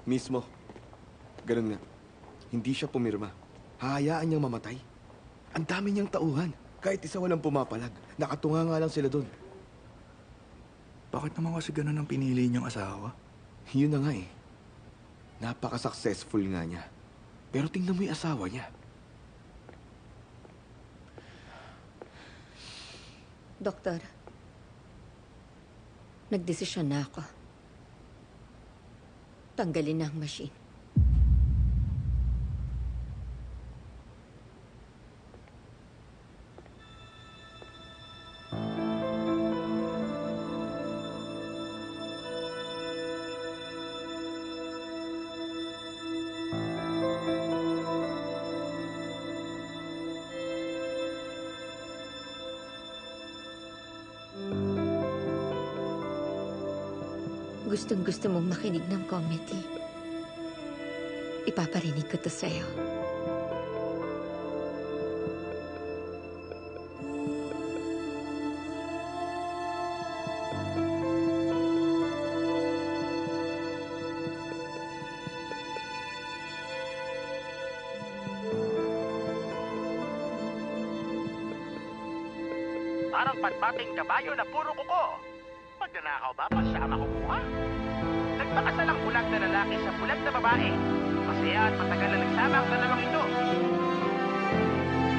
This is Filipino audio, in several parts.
Mismo. Ganun nga. Hindi siya pumirma. Hahayaan niyang mamatay. Ang dami niyang tauhan. Kahit isa walang pumapalag. Nakatunga nga lang sila doon. Bakit naman kasi ganun ang pinili niyang asawa? Yun na nga eh. Napaka-successful nga niya. Pero tingnan mo yung asawa niya. Doktor, nagdesisyon na ako. Tanggalin na ang machine. Gustong-gusto mong makinig ng comedy. Ipaparinig ko to sa'yo. Parang patbating kabayo na puro kuko. Magnanakaw ba pasama kumuha? Nagpakasal ang bulag na lalaki sa bulag na babae. Masaya at matagal na nagsama ang dalawang ito.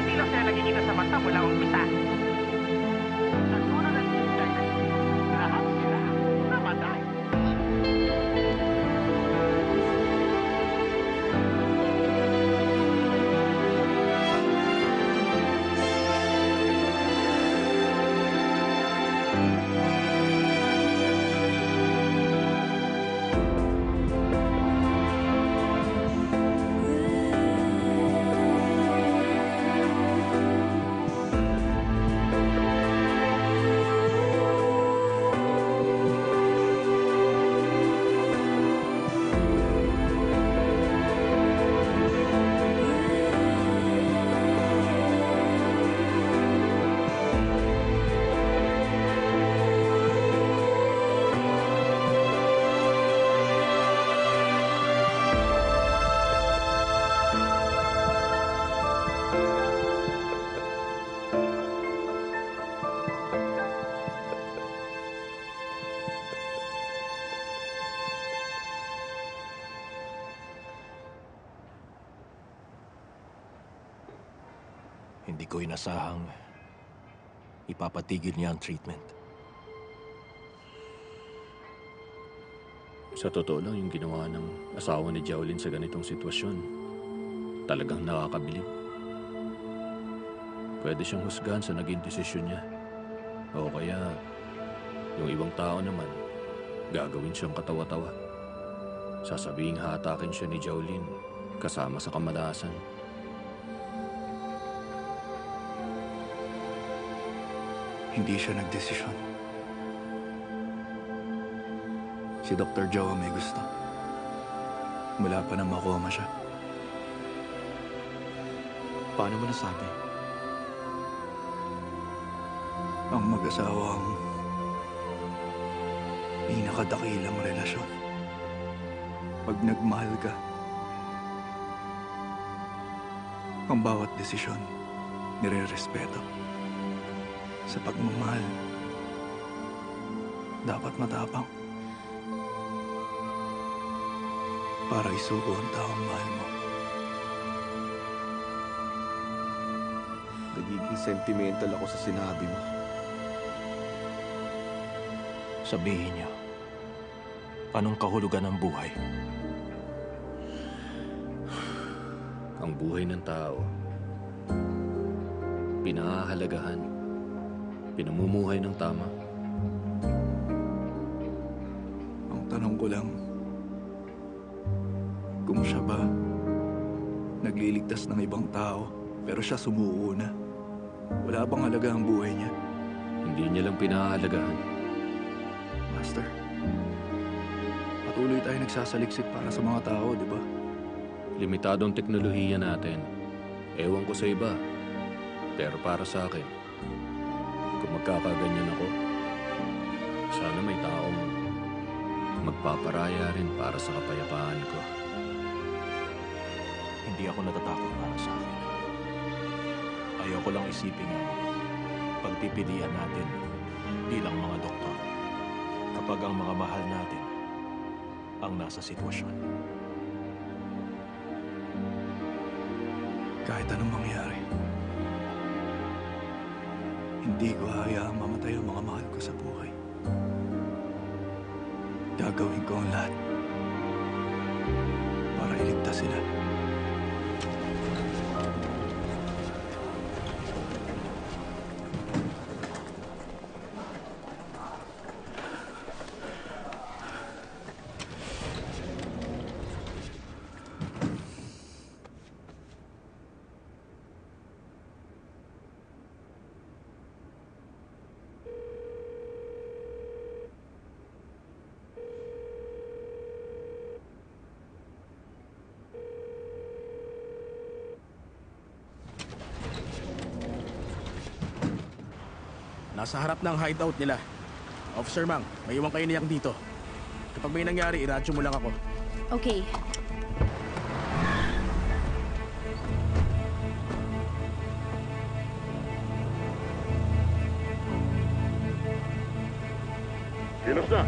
Hindi lang sila nagkikita sa mata mula umpisa. Sa dulo ng internet, lahat sila namatay. Hindi ko inasahang ipapatigil niya ang treatment. Sa totoo lang, yung ginawa ng asawa ni Jowlin sa ganitong sitwasyon, talagang nakakabilib. Pwede siyang husgahan sa naging desisyon niya. O kaya, yung ibang tao naman, gagawin siyang katawa-tawa. Sasabihing hatakin siya ni Jowlin kasama sa kamalasan. Hindi siya nagdesisyon. Si Dr. Joe ang may gusto. Mula pa na makoma siya. Paano mo nasabi? Ang mag-asawang pinakadakilang relasyon. Pag nagmahal ka, ang bawat desisyon nire-respeto. Sa pagmamahal, dapat matapang. Para isuko ang taong mahal mo. Nagiging sentimental ako sa sinabi mo. Sabihin niyo, anong kahulugan ng buhay? Ang buhay ng tao, pinahahalagahan, pinamumuhay ng tama. Ang tanong ko lang, kung siya ba nagliligtas ng ibang tao, pero siya sumuuna, wala bang halaga ang buhay niya? Hindi niya lang pinahahalagahan. Master, patuloy tayo nagsasaliksik para sa mga tao, di ba? Limitado ang teknolohiya natin. Ewan ko sa iba. Pero para sa akin, kung magkakaganyan ako, sana may taong magpaparaya rin para sa kapayapaan ko. Hindi ako natatakot para sa akin. Ayoko lang isipin ang pagpipilian natin bilang mga doktor kapag ang mga mahal natin ang nasa sitwasyon. Kahit anong mangyari, hindi ko hayaang mamatay ang mga mahal ko sa buhay. Gagawin ko ang lahat para iligtas sila. Nasa harap ng hideout nila. Officer Mang, may iwan kayo niyak dito. Kapag may nangyari, iradyo mo lang ako. Okay. Kilos na!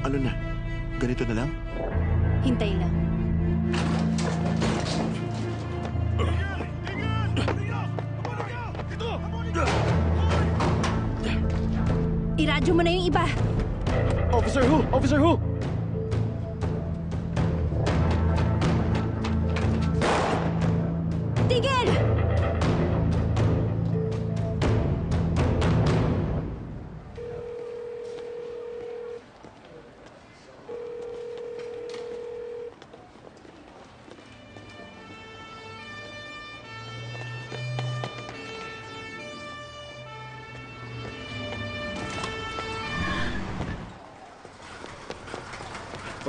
Ano na? Ganito na lang? Hintay lang. Iradyo mo na yung iba. Officer Hu! Officer Hu! Tigil!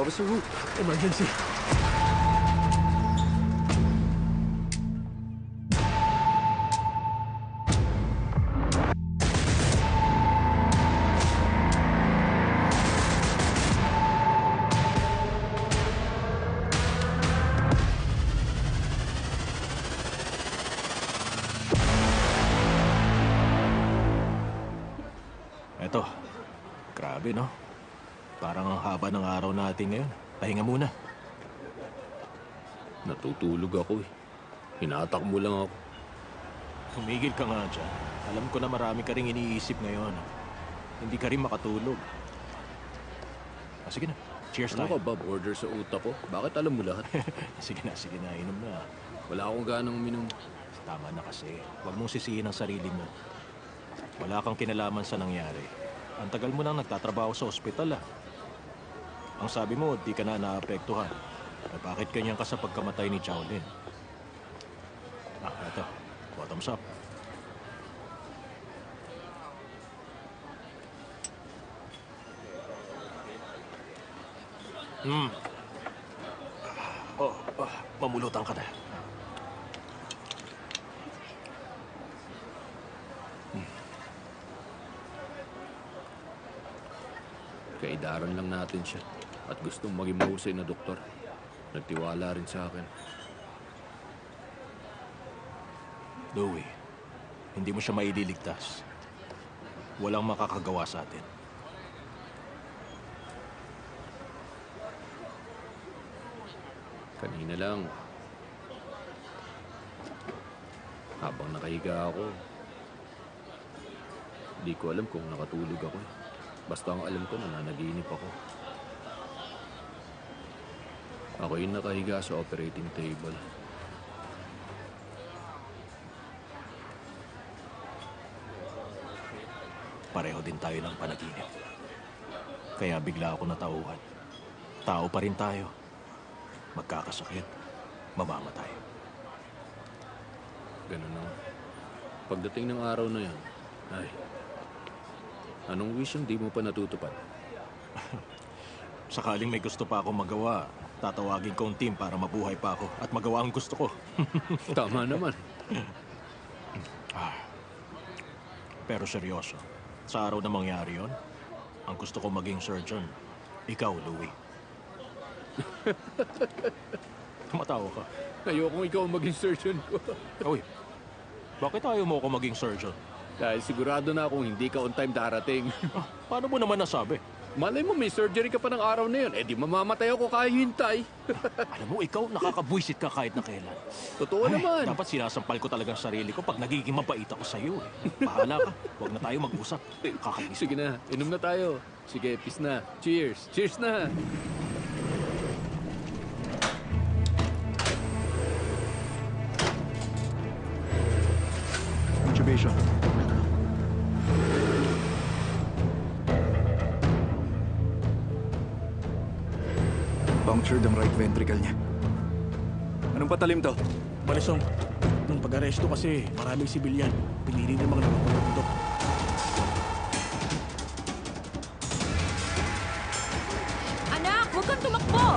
Officer Hu! Emergency. Eto, grabe no? Parang ang haba ng araw natin ngayon. Pahinga muna. Natutulog ako eh. Hinatak mo lang ako. Humigil ka nga dyan. Alam ko na marami ka rin iniisip ngayon. Hindi ka rin makatulog. Sige na. Cheers Ano tayo. ka, Bob? Order sa utak ko? Bakit alam mo lahat? Sige na. Inom na. Wala akong ganang uminom. Tama na kasi. Huwag mong sisihin ang sarili mo. Wala kang kinalaman sa nangyari. Ang tagal mo nang nagtatrabaho sa ospital ah. Ang sabi mo, di ka na naapektuhan. Eh, bakit ganyan ka sa pagkamatay ni Chowlin? Eto. Bottoms up. Mamulutan ka na. Kaidaran lang natin siya. At gustong maging mahusay na doktor. Nagtiwala rin sa akin. Louie, hindi mo siya maililigtas. Walang makakagawa sa atin. Kanina lang. Habang nakahiga ako, di ko alam kung nakatulog ako eh. Basta ang alam ko, nananaginip ako. Ako yung nakahiga sa operating table. Pareho din tayo ng panaginip. Kaya bigla ako natauhan. Tao pa rin tayo. Magkakasakit, mamamatay. Ganun na. Pagdating ng araw na yan, ay, anong wish ang di mo pa natutupad? Sakaling may gusto pa akong magawa, tatawagin ko ang team para mabuhay pa ako at magawa ang gusto ko. Tama naman. Pero seryoso, sa araw na mangyari yon, ang gusto ko maging surgeon, ikaw, Louie. Tumatawa ka. Ayokong ikaw ang maging surgeon ko. Uy, bakit ayaw mo ako maging surgeon? Dahil sigurado na akong hindi ka on time darating. Paano mo naman nasabi? Malay mo, may surgery ka pa ng araw na yun. Eh di mamamatay ako kaya hintay. Alam mo, ikaw nakakabwisit ka kahit na kailan. Totoo naman. Dapat sinasampal ko talagang sarili ko pag nagiging mabait ako sa'yo. Bahala ka. Huwag na tayo mag-usap. Kakainis. Sige na, inom na tayo. Sige, peace na. Cheers. Cheers na. Intubation. Punctured ang right ventricle niya. Anong patalim to? Balisong, nung pag-aresto kasi, maraming sibilyan. Pinili namang nakakulong. Anak, huwag kang tumakbo!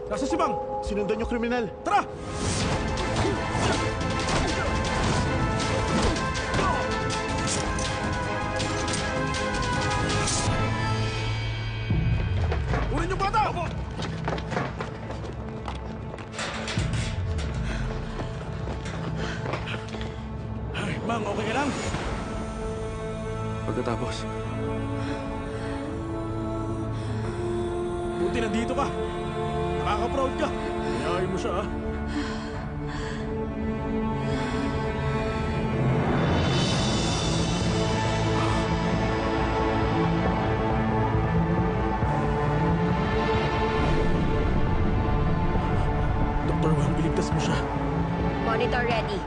Nasa si Bang! Sinundan yung kriminal. Tara! Unin yung bata! Ay, Bang, okay ka lang? Pagkatapos, Buti nandito ka. Nakaka-proud ka. Ayayin mo siya, ah. Dr. Wang, iligtas mo siya. Monitor ready.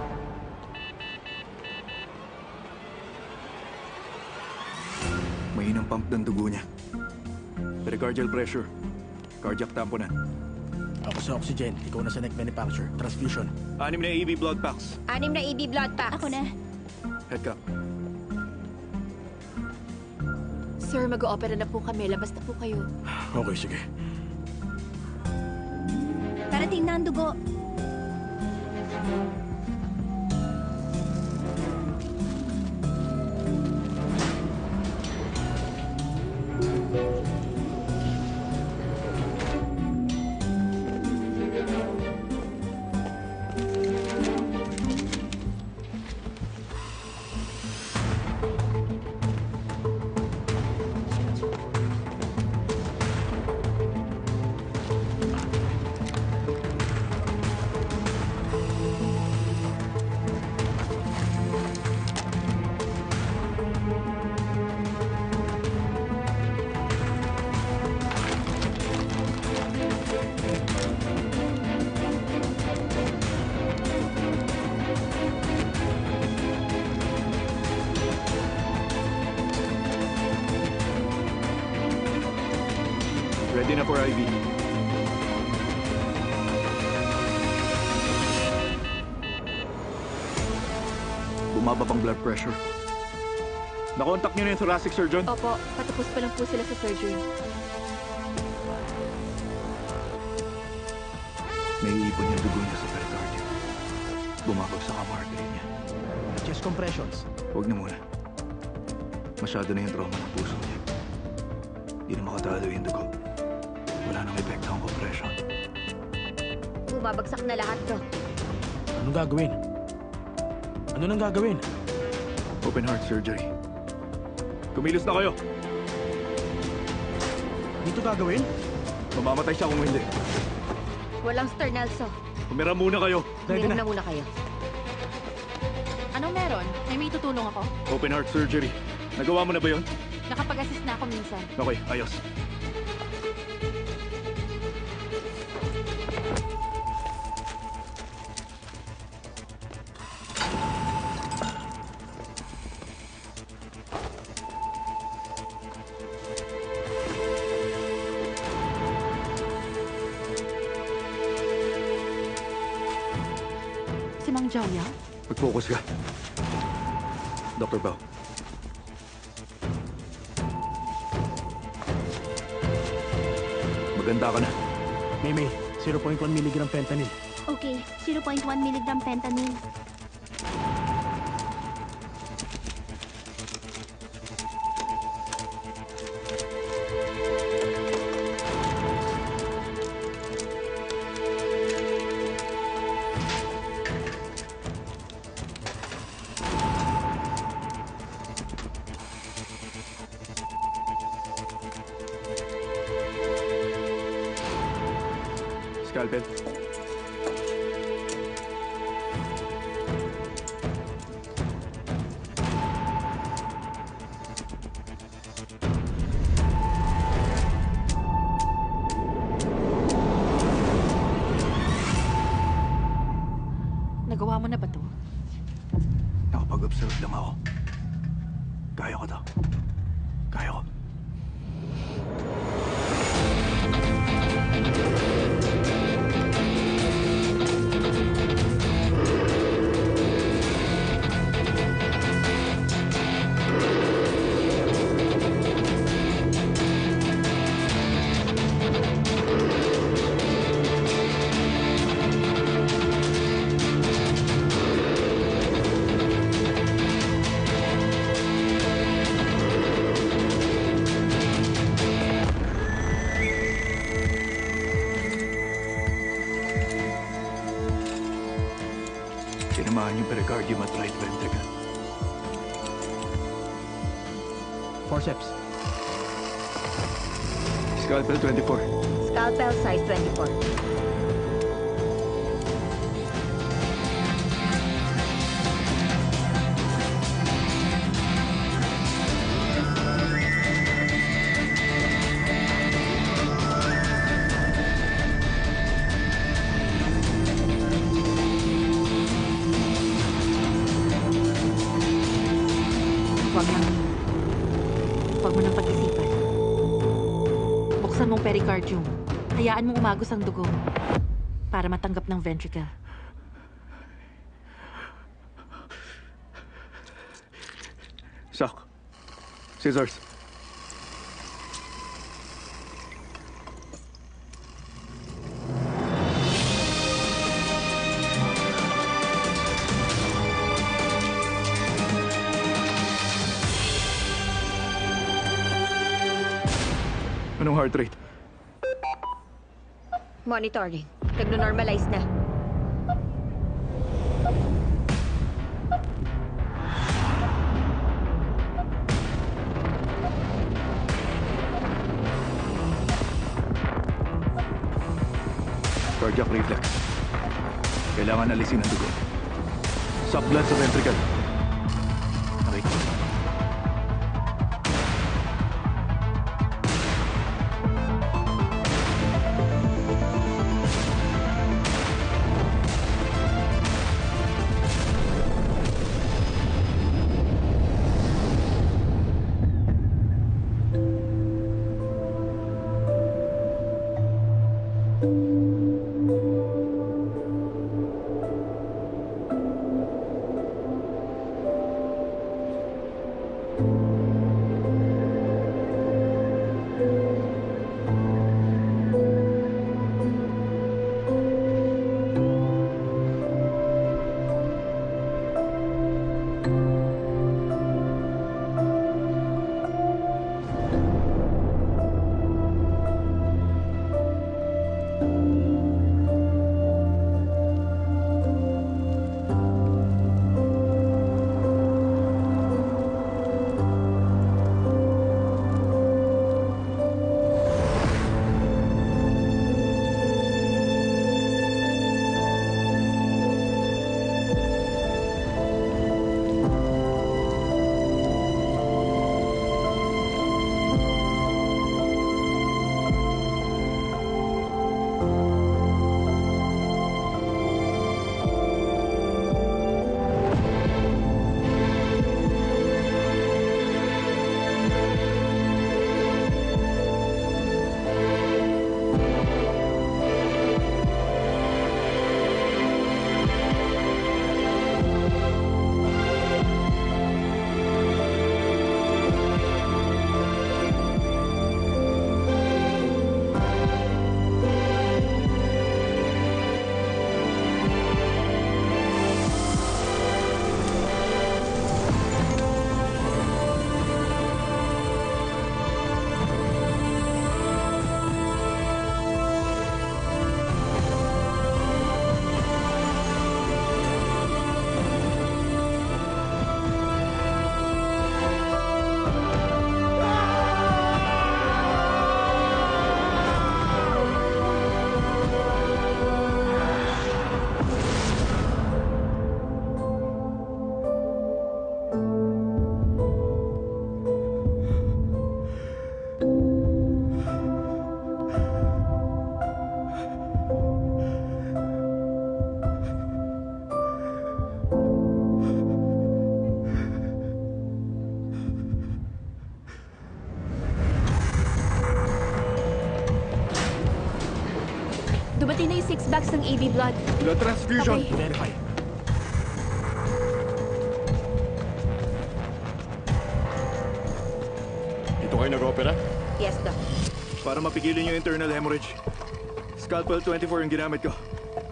mainang pump ng dugo niya. Pericardial pressure. Cardiac tamponade. Ako sa oxygen, ikaw na sa neck manufacture. Transfusion. 6 na EB blood packs. 6 na EB blood packs. Ako na. Head cap. Sir, mag-o-opera na po kami. Labas na po kayo. Okay, sige. Parating na ang dugo. Ready na for IV. Bumaba pang blood pressure. Nakontak niyo na yung thoracic surgeon? Opo, patapos pa lang po sila sa surgery. Naiipon yung dugo niya sa pericardium. Bumabagsak ang artery niya. Chest compressions. Huwag na muna. Masyado na yung trauma ng puso niya. Hindi na makatalo yung dugo. Wala nang epekto ang compression. Bumabagsak na lahat to. Anong gagawin? Ano nang gagawin? Open heart surgery. Kumilos na kayo! Dito gagawin? Mamamatay siya kung hindi. Walang sternalso. Pumira muna kayo. Ready Uminom na. na muna kayo. Anong meron? May tutulong ako? Open heart surgery. Nagawa mo na ba yun? Nakapag-assist na ako minsan. Okay, ayos. si Mang Jiaoyang? Mag-focus ka. Dr. Bao. Maganda ka na. May 0.1 mg fentanyl. Okay, 0.1 mg fentanyl. Scalpel. Nagawa mo na ba to? Nakapag-observe lang ako. Kaya ko to. Kaya ko. Sinamahan yung pericardium at right ventricle. Forceps. Scalpel 24. Scalpel size 24. Huwag mo nang pag-isipan. Buksan mong pericardium. Hayaan mong umagos ang dugo para matanggap ng ventricle. Sock. Scissors. Anong heart rate? Monitoring. Nagno-normalize na. Cardiac reflex. Kailangan alisin ang dugo. Subblood sa ventricle. Nakita ko. Dumating na yung 6 bags ng AB blood. Blood transfusion. Okay. Verify. Dito kayo nag-opera? Yes, Doc. Para mapigilan yung internal hemorrhage. Scalpel 24 yung ginamit ko.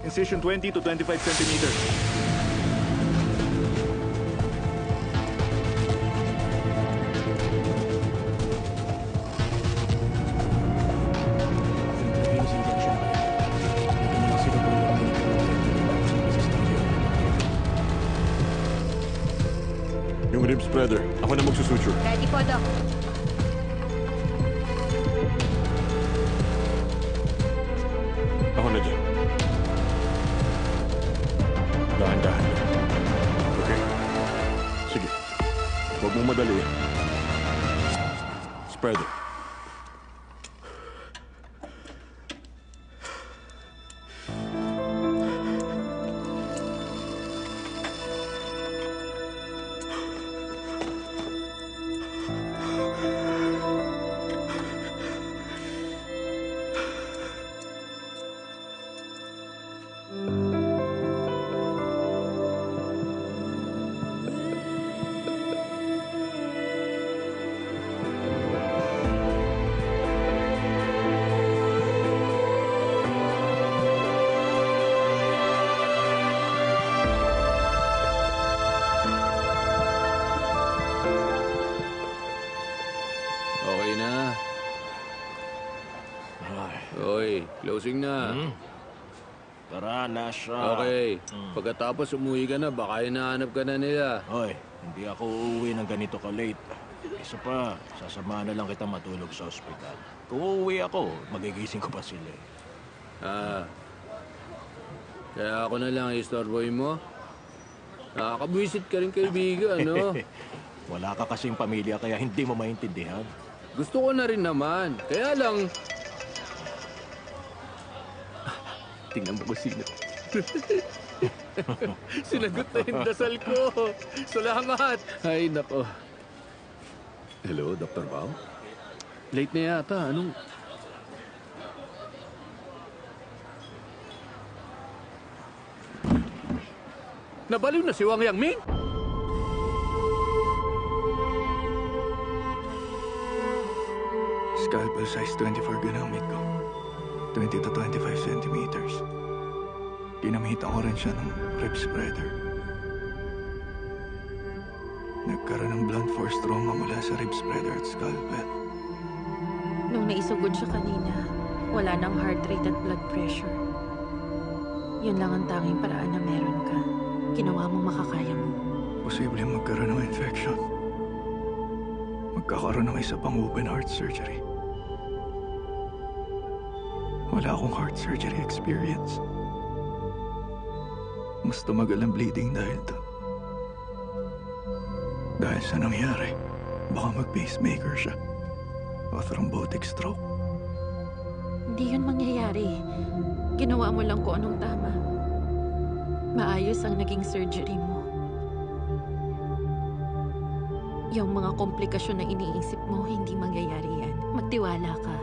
Incision 20 to 25 centimeters. Intravenous injection. Ito na lang 0.1 milligram ng fentanyl. Sa studio. Yung rib spreader. Ako na magsusuture. Ready po, Doc. Ako na dyan. Dahan-dahan. Okay. Sige. Huwag mong madali. Spreader. Okay na. Ay. Oy, closing na. Tara, Nasha. Okay. Pagkatapos umuwi ka na, baka hinahanap ka na nila. Hoy, hindi ako uuwi ng ganito ka-late. Isa pa, sasamahan na lang kita matulog sa ospital. Kung uuwi ako, magigising ko pa sila. Ah. Kaya ako na lang istorboy mo. Nakakabwisit ka rin kaibigan, no? Wala ka kasing pamilya kaya hindi mo maintindihan. Gusto ko na rin naman. Kaya lang... Tingnan mo ko sino. Sinagot na yung dasal ko. Salamat. Ay, nako. Hello, Dr. Bao? Late na yata. Anong... Nabaliw na si Wang Yangming? Scalpel size 24 ginamit ko. 20 to 25 centimeters. Ginamitan ko rin siya ng rib spreader. Nagkaroon ng blunt force trauma mula sa rib spreader at scalpel. Nung naisugod siya kanina, wala nang heart rate at blood pressure. Yun lang ang tanging paraan na meron ka. Ginawa mo makakaya mo. Posible magkaroon ng infection. Magkakaroon ng isa pang open heart surgery. Wala akong heart surgery experience. Mas tumagal ang bleeding dahil doon. Dahil sa nangyari, baka mag-pacemaker siya. O thrombotic stroke. Hindi yun mangyayari. Ginawa mo lang kung anong tama. Maayos ang naging surgery mo. Yung mga komplikasyon na iniisip mo, hindi mangyayari yan. Magtiwala ka.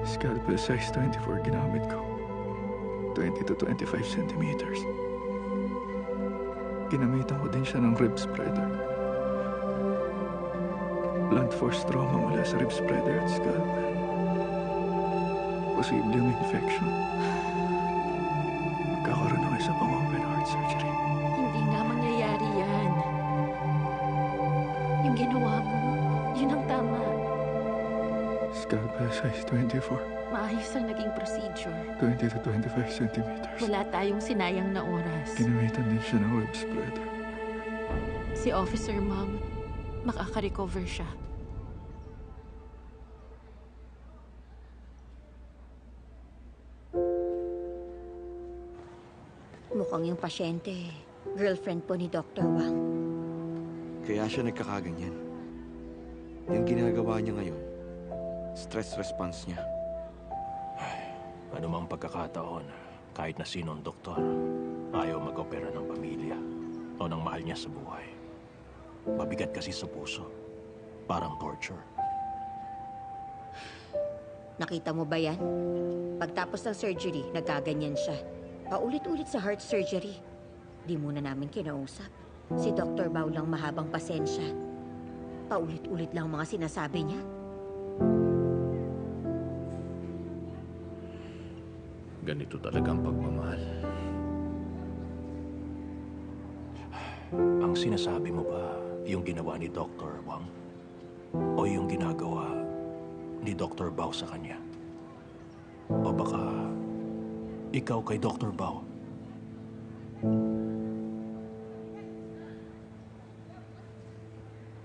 Scalpel size 24 ginamit ko. 20 to 25 centimeters. Ginamitan ko din siya ng rib spreader. Blunt force trauma mula sa rib spreader at scalpel. Posible yung infection. Magkakaroon ng isa pang open heart surgery. Hindi nga mangyayari yan. Yung ginawa mo, yun ang tama. Scalpel size 24. Maayos ang naging procedure. 20 to 25 centimeters. Wala tayong sinayang na oras. Ginamitan din siya ng rib spreader. Si Officer Mang, makaka-recover siya. Mukhang yung pasyente, girlfriend po ni Dr. Wang. Kaya siya nagkakaganyan. Yung ginagawa niya ngayon, stress response niya. Ano mang pagkakataon, kahit na sino ang doktor, ayaw mag-opera ng pamilya o ng mahal niya sa buhay. Mabigat kasi sa puso. Parang torture. Nakita mo ba yan? Pagtapos ng surgery, nagkaganyan siya. Paulit-ulit sa heart surgery. Di muna namin kinausap. Si Dr. Bao lang mahabang pasensya. Paulit-ulit lang mga sinasabi niya. Ganito talagang pagmamahal. Ang sinasabi mo ba yung ginawa ni Dr. Wang? O yung ginagawa ni Dr. Bao sa kanya? O baka ikaw kay Dr. Bao?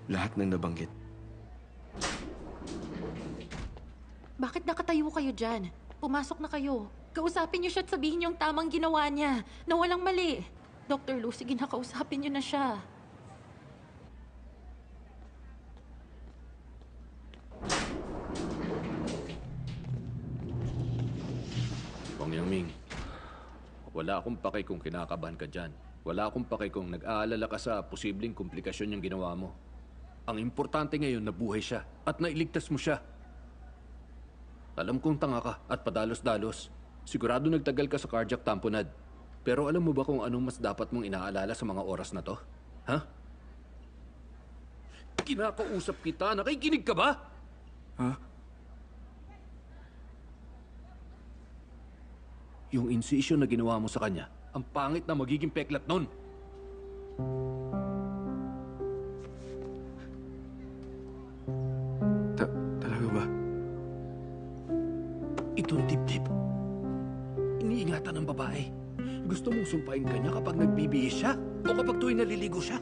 Lahat ng nabanggit. Bakit nakatayo kayo dyan? Pumasok na kayo. Kausapin niyo siya at sabihin niyo yung tamang ginawa niya, na walang mali. Dr. Lu, sige na, kausapin niyo na siya. Wang Yangming, wala akong pake kung kinakabahan ka dyan. Wala akong pake kung nag-aalala ka sa posibleng komplikasyon yung ginawa mo. Ang importante ngayon, nabuhay siya at nailigtas mo siya. Alam kong tanga ka at padalos-dalos. Sigurado nagtagal ka sa cardiac tamponade. Pero alam mo ba kung anong mas dapat mong inaalala sa mga oras na to? Ha? Kinakausap kita. Nakikinig ka ba? Ha? Yung incision na ginawa mo sa kanya, ang pangit na magiging peklat nun. Talaga ba? Itong dibdib. Iniingatan ng babae. Gusto mong sumpain kanya kapag nagbibihis siya o kapag tuwing naliligo siya.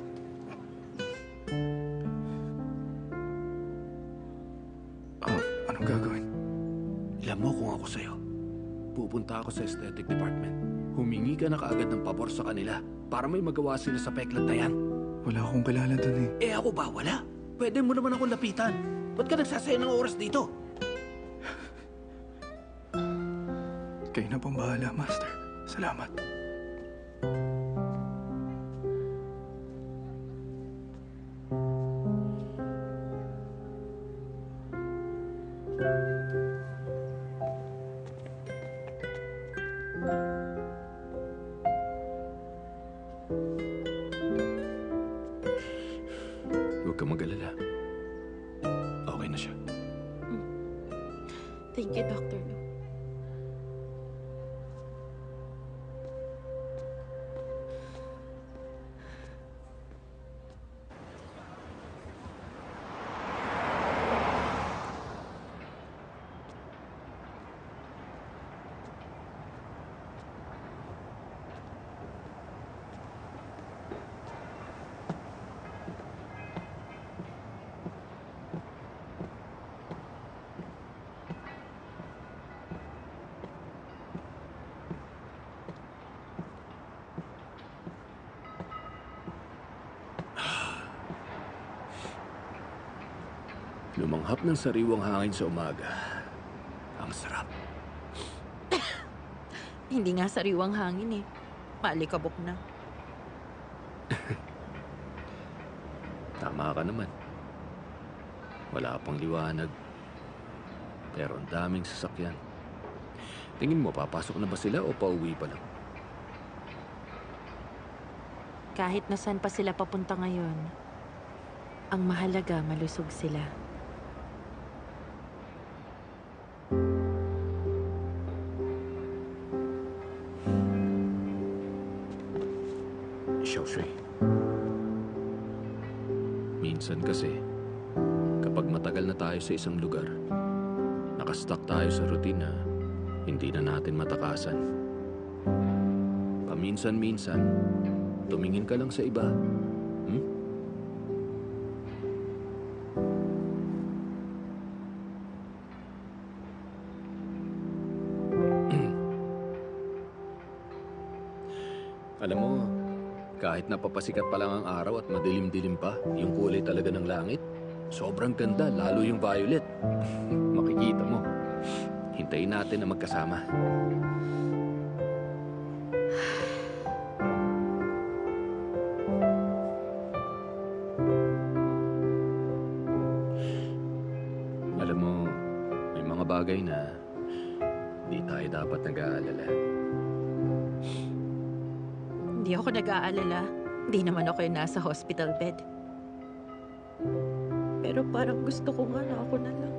Anong gagawin? Alam mo kung ako sa'yo, pupunta ako sa aesthetic department. Humingi ka na kaagad ng pabor sa kanila para may magawa sila sa peklat na yan. Wala akong kilala dun eh. Eh ako ba? Wala. Pwede mo naman akong lapitan. Ba't ka nagsasayang ng oras dito? Kayo na pong bahala, Master. Salamat. Huwag kang mag-alala. Okay na siya. Thank you, Dr. Lu. Lumanghap ng sariwang hangin sa umaga. Ang sarap. Hindi nga sariwang hangin eh. Maalikabok na. Tama ka naman. Wala pang liwanag. Pero ang daming sasakyan. Tingin mo, papasok na ba sila o pauwi pa lang? Kahit na saan pa sila papunta ngayon, ang mahalaga malusog sila. Xiaoshui. Minsan kasi, kapag matagal na tayo sa isang lugar, nakastuck tayo sa routine na hindi na natin matakasan. Paminsan-minsan, tumingin ka lang sa iba. Alam mo, kahit napapasikat pa lang ang araw at madilim-dilim pa, yung kulay talaga ng langit, sobrang ganda, lalo yung violet. Makikita mo. Hintayin natin na magkasama. Alam mo, may mga bagay Nina, hindi tayo dapat nag-aalala. Hindi ako nag-aalala. Hindi naman ako yung nasa hospital bed. Pero parang gusto ko nga na ako na lang.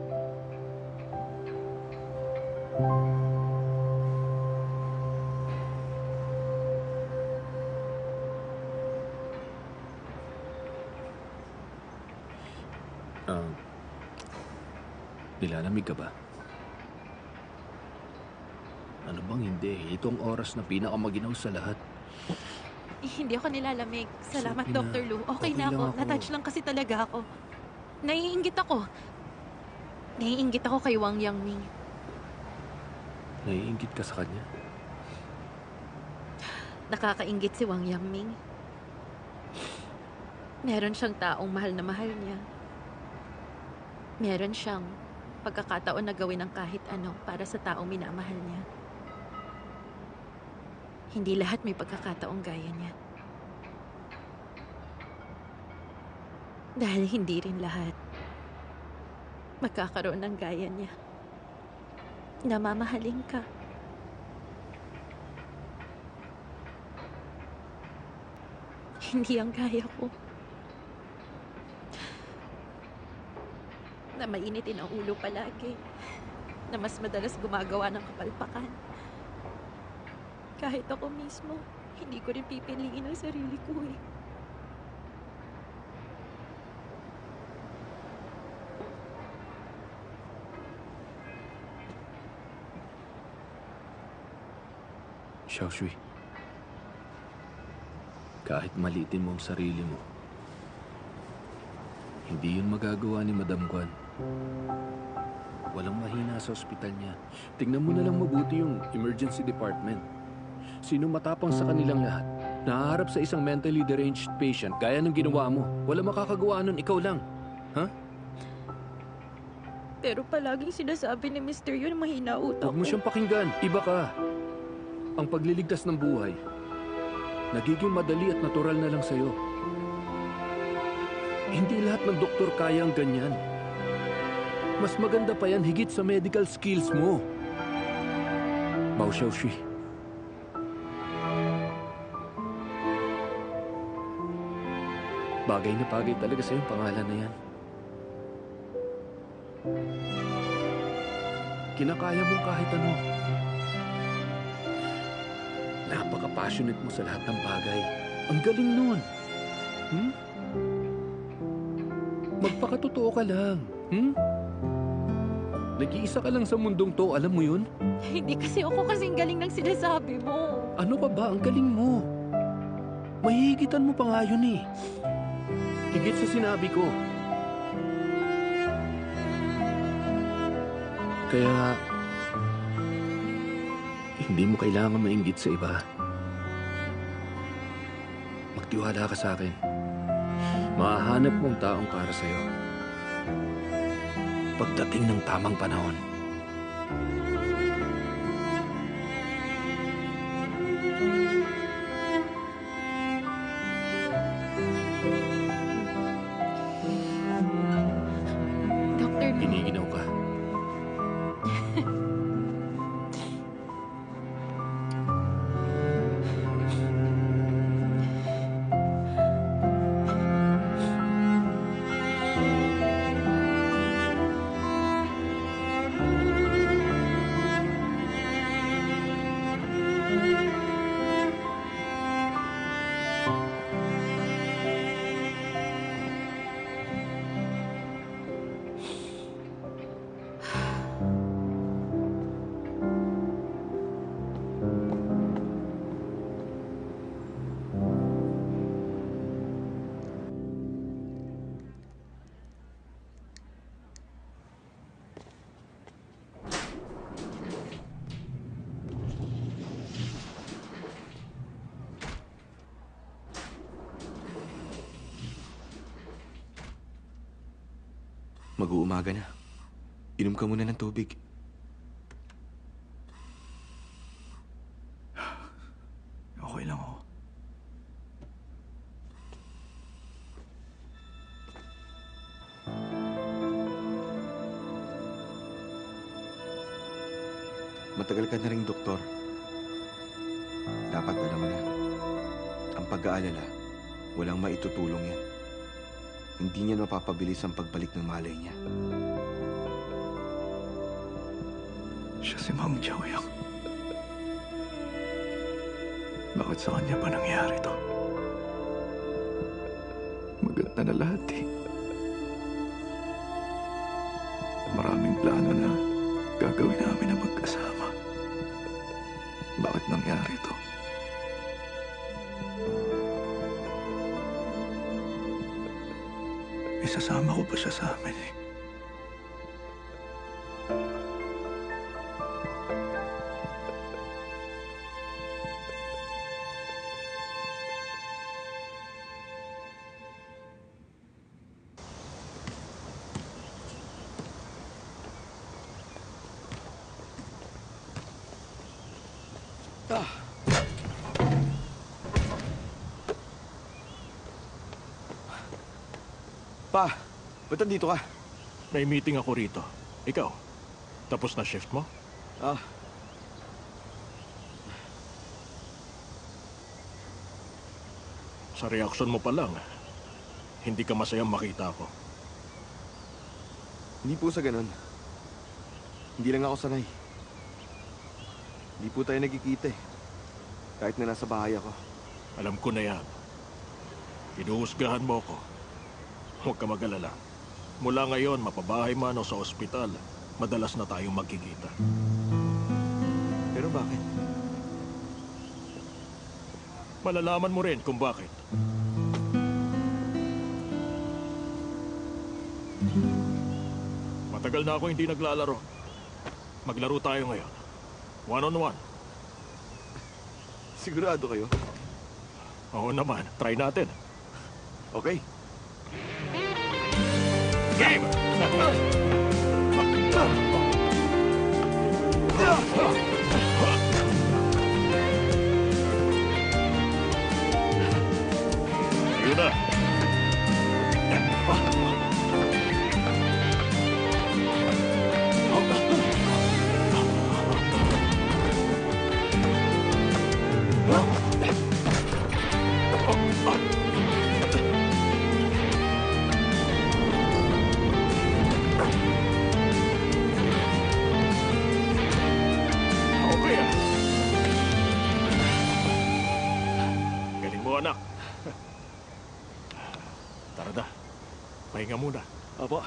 Nilalamig ka ba? Ano bang hindi? Ito ang oras na pinakamaginaw sa lahat. Hindi ako nilalamig. Salamat, Sige na. Dr. Lu. Okay, Okay na lang ako. ako. Natouch lang kasi talaga ako. Naiinggit ako. Naiinggit ako kay Wang Yangming. Naiinggit ka sa kanya? Nakakainggit si Wang Yangming. Meron siyang taong mahal na mahal niya. Meron siyang pagkakataon na gawin ang kahit ano para sa taong minamahal niya. Hindi lahat may pagkakataong gaya niya. Dahil hindi rin lahat magkakaroon ng gaya niya. Namamahalin ka. Hindi ang gaya ko. Na mainitin ang ulo palagi. Na mas madalas gumagawa ng kapalpakan. Kahit ako mismo, hindi ko rin pipiliin ang sarili ko eh. Xiaoshui, kahit maliitin mo ang sarili mo, hindi yun magagawa ni Madam Guan. Walang mahina sa ospital niya. Tingnan mo na lang mabuti yung emergency department. Sino matapang sa kanilang lahat? Nahaharap sa isang mentally deranged patient gaya ng ginawa mo. Wala makakagawa nun, ikaw lang. Ha? Pero palaging sinasabi ni Mr. Yun mahina utak Huwag mo siyang pakinggan. Iba ka. Ang pagliligtas ng buhay, nagiging madali at natural na lang sa'yo. Hindi lahat ng doktor kaya ang ganyan. Mas maganda pa yan higit sa medical skills mo. Mao Xiaoxi. Bagay na bagay talaga sa'yo yung pangalan na yan. Kinakaya mo kahit ano. Napaka-passionate mo sa lahat ng bagay. Ang galing nun. Magpakatotoo ka lang. Nag-iisa ka lang sa mundong to, alam mo yun? Hindi kasi ako kasing galing ng sinasabi mo. Ano ka ba? Ang galing mo. Mahihigitan mo pa nga yun eh. Higit sa sinabi ko. Kaya, hindi mo kailangan mainggit sa iba. Magtiwala ka sa akin. Mahahanap mong taong para sa'yo. Pagdating ng tamang panahon. Dr. Lu. Giniginaw ka. Mag-uumaga na. Inom ka muna ng tubig. Okay lang ako. Matagal ka na ring doktor. Dapat alam mo na, ang pag-aalala, walang maitutulong yan. Hindi niya mapapabilis ang pagbalik ng malay niya. Siya si Ma'am Joyang. Bakit sa kanya pa nangyari to? Maganda na lahat eh. Maraming plano na gagawin namin na magkasama. Bakit nangyari to? Isasama ko pa siya sa amin eh. Pa, ba't nandito ka? May meeting ako rito. Ikaw, tapos na shift mo? Ah, Sa reaksyon mo pa lang, hindi ka masayang makita ako. hindi po sa ganun. Hindi lang ako sanay. Hindi po tayo nagkikita eh. Kahit na nasa bahay ako. Alam ko na yan. Hinuhusgahan mo ko. Huwag ka mag-alala. Mula ngayon, mapabahay man o sa ospital, madalas na tayong magkikita. Pero bakit? Malalaman mo rin kung bakit. Matagal na ako hindi naglalaro. Maglaro tayo ngayon. One-on-one. Sigurado kayo? Oo naman, try natin. Okay. Game! Ayun na. Okay ah. Galing mo anak. Tara na. Pahinga muna. Apo.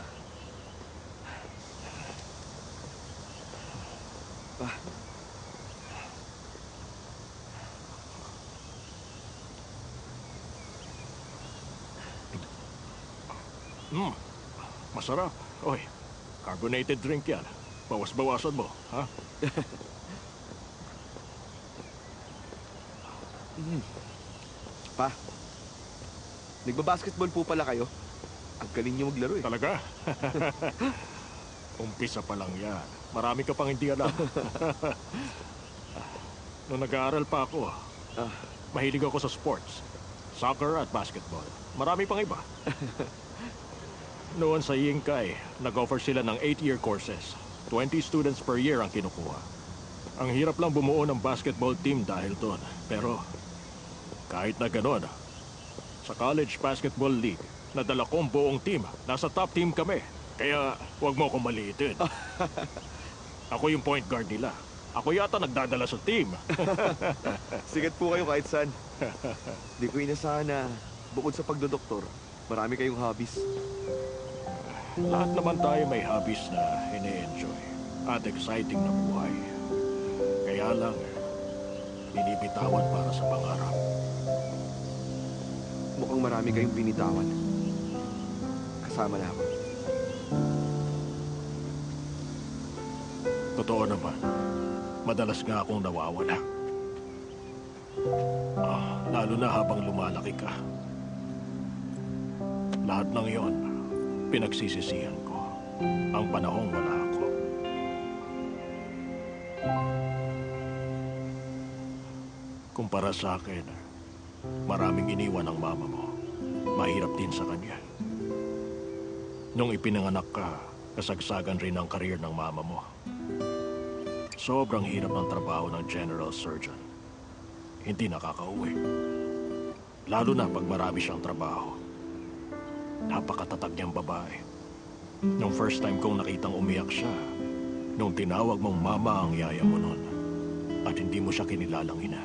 Pa, Masarap. Oy, carbonated drink yan. Bawas-bawasan mo, ha? pa. Nagbabasketball po pala kayo. Ang galing niyo maglaro eh. Talaga? Umpisa pa lang yan. Marami ka pang hindi alam. Nung nag-aaral pa ako, mahilig ako sa sports. Soccer at basketball. Marami pang iba. Noon sa Yingkay, nag-offer sila ng 8-year courses. 20 students per year ang kinukuha. Ang hirap lang bumuo ng basketball team dahil doon. Pero kahit na gano'n, sa College Basketball League, nadala ko ang buong team. Nasa top team kami. Kaya huwag mo akong maliitin. Ako yung point guard nila. Ako yata nagdadala sa team. Sigat po kayo kahit saan. Di ko inasahan na bukod sa pagdodoktor, marami kayong hobbies. Lahat naman tayo may hobbies na ine-enjoy at exciting na buhay. Kaya lang, binibitawan para sa pangarap. Mukhang marami kayong binitawan. Kasama na ako. Totoo naman, madalas nga akong nawawala. Lalo na habang lumalaki ka. Lahat ng yon, pinagsisisihan ko. Ang panahong wala ako. Kumpara sa akin, maraming iniwan ang mama mo. Mahirap din sa kanya. Nung ipinanganak ka, kasagsagan rin ang karir ng mama mo. Sobrang hirap ng trabaho ng general surgeon. Hindi nakakauwi. Lalo na pag marami siyang trabaho. Napakatatag niyang babae. Nung first time kong nakitang umiyak siya, nung tinawag mong mama ang yaya mo nun, at hindi mo siya kinilalang ina.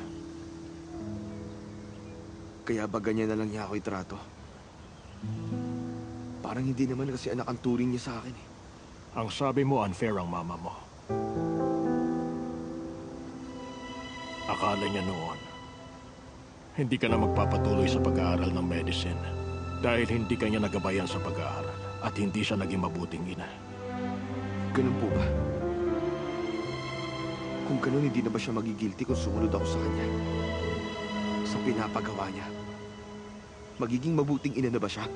Kaya ba ganyan na lang niya ako itrato? Parang hindi naman kasi anak ang turing niya sa akin eh. Ang sabi mo, unfair ang mama mo. Akala niya noon, hindi ka na magpapatuloy sa pag-aaral ng medicine dahil hindi ka niya nagabayan sa pag-aaral at hindi siya naging mabuting ina. Ganun po ba? Kung ganun, hindi na ba siya magigilty kung sumunod ako sa kanya? Sa pinapagawa niya? Magiging mabuting ina na ba siya?